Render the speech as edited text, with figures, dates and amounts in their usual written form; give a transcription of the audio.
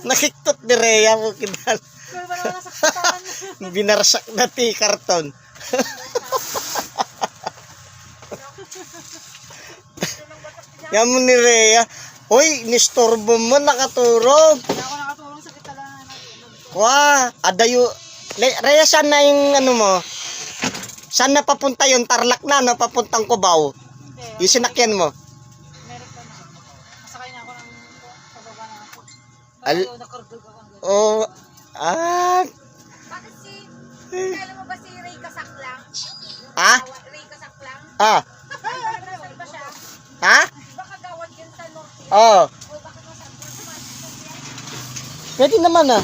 Nakiktot ni Rhea mo kinal. Pero wala na saktan. Binarsak na ti karton. Yan mo ni Rhea. Hoy, nistorbo mo, nakaturog. Kaya ako nakatulong sa kitalangan. Wah, adayo. Rhea, saan na yung ano mo? Saan na papunta yun? Tarlac na, no? Papuntang Cubao. Hindi. Yung sinakyan mo. Meron pa na. Masakay na ako ng pababa na ako. Al- Nakardog ako. Oh, Bakit kailan mo ba si Ray Kasaklang? Ha? Ray Kasaklang? Ah, Saan ba siya? ha? Baka gawad yun sa Norte. Oh, O bakit mo sa pwede naman ah.